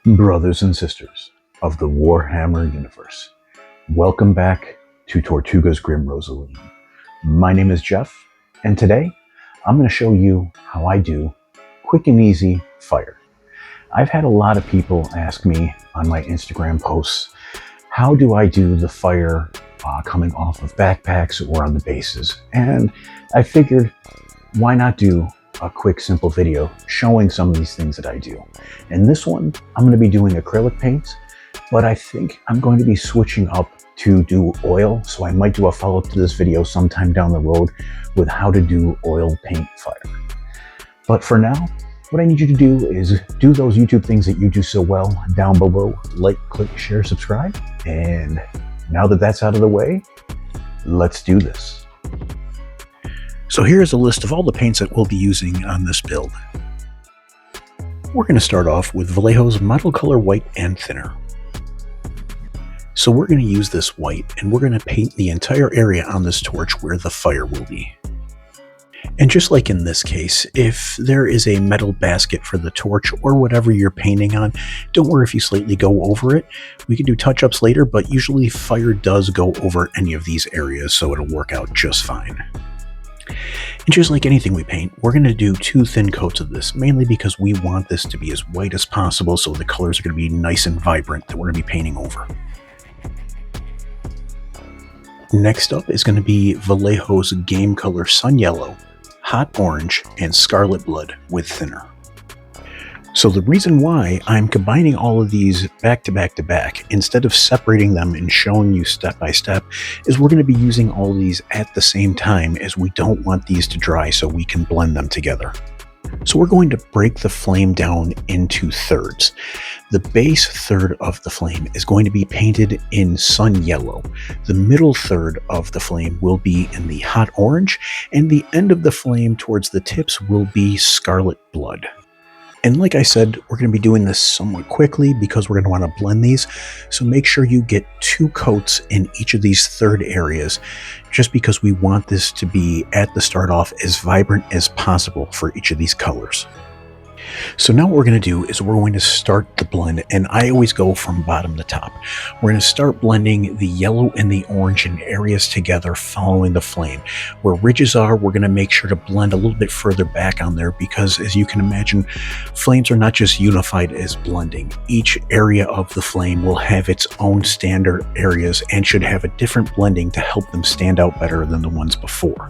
Brothers and sisters of the Warhammer universe, welcome back to Tortuga's Grim Rosaline. My name is Jeff, and today I'm going to show you how I do quick and easy fire. I've had a lot of people ask me on my Instagram posts, how do I do the fire coming off of backpacks or on the bases? And I figured, why not do a quick, simple video showing some of these things that I do. In this one, I'm going to be doing acrylic paints, but I think I'm going to be switching up to do oil. So I might do a follow-up to this video sometime down the road with how to do oil paint fire. But for now, what I need you to do is do those YouTube things that you do so well down below. Like, click, share, subscribe. And now that that's out of the way, let's do this. So here's a list of all the paints that we'll be using on this build. We're going to start off with Vallejo's Model Color White and Thinner. So we're going to use this white and we're going to paint the entire area on this torch where the fire will be. And just like in this case, if there is a metal basket for the torch or whatever you're painting on, don't worry if you slightly go over it. We can do touch-ups later, but usually fire does go over any of these areas, so it'll work out just fine. And just like anything we paint, we're going to do 2 thin coats of this, mainly because we want this to be as white as possible so the colors are going to be nice and vibrant that we're going to be painting over. Next up is going to be Vallejo's Game Color Sun Yellow, Hot Orange, and Scarlet Blood with thinner. So the reason why I'm combining all of these back to back instead of separating them and showing you step by step is we're going to be using all of these at the same time, as we don't want these to dry so we can blend them together. So we're going to break the flame down into thirds. The base third of the flame is going to be painted in sun yellow. The middle third of the flame will be in the hot orange, and the end of the flame towards the tips will be scarlet blood. And like I said, we're going to be doing this somewhat quickly because we're going to want to blend these. So make sure you get 2 coats in each of these third areas, just because we want this to be at the start off as vibrant as possible for each of these colors. So now what we're going to do is we're going to start the blend, and I always go from bottom to top. We're going to start blending the yellow and the orange in areas together following the flame. Where ridges are, we're going to make sure to blend a little bit further back on there because, as you can imagine, flames are not just unified as blending. Each area of the flame will have its own standard areas and should have a different blending to help them stand out better than the ones before.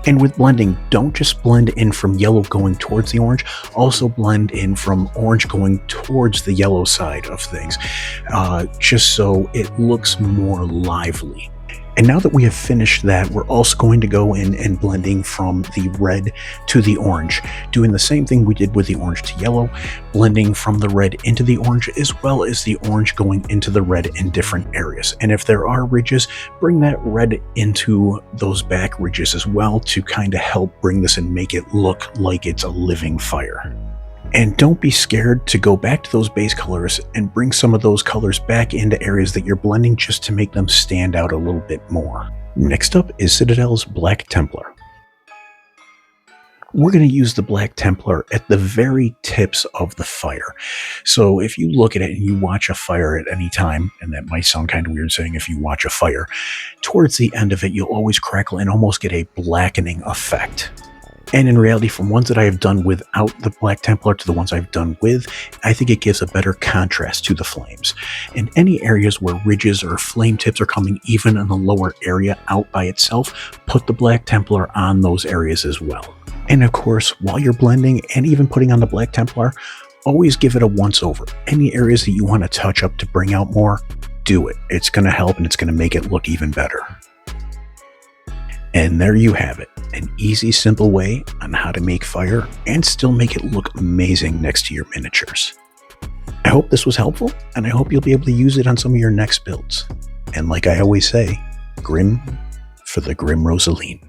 And with blending, don't just blend in from yellow going towards the orange, also blend in from orange going towards the yellow side of things, just so it looks more lively. And now that we have finished that, we're also going to go in and blending from the red to the orange, doing the same thing we did with the orange to yellow, blending from the red into the orange, as well as the orange going into the red in different areas. And if there are ridges, bring that red into those back ridges as well to kind of help bring this and make it look like it's a living fire. And don't be scared to go back to those base colors and bring some of those colors back into areas that you're blending just to make them stand out a little bit more. Next up is Citadel's Black Templar. We're going to use the Black Templar at the very tips of the fire. So if you look at it and you watch a fire at any time, and that might sound kind of weird saying if you watch a fire, towards the end of it you'll always crackle and almost get a blackening effect. And in reality, from ones that I have done without the Black Templar to the ones I've done with, I think it gives a better contrast to the flames. In any areas where ridges or flame tips are coming even in the lower area out by itself, put the Black Templar on those areas as well. And of course, while you're blending and even putting on the Black Templar, always give it a once over. Any areas that you want to touch up to bring out more, do it. It's going to help and it's going to make it look even better. And there you have it, an easy, simple way on how to make fire and still make it look amazing next to your miniatures. I hope this was helpful, and I hope you'll be able to use it on some of your next builds. And like I always say, Grim for the Grim Rosaline.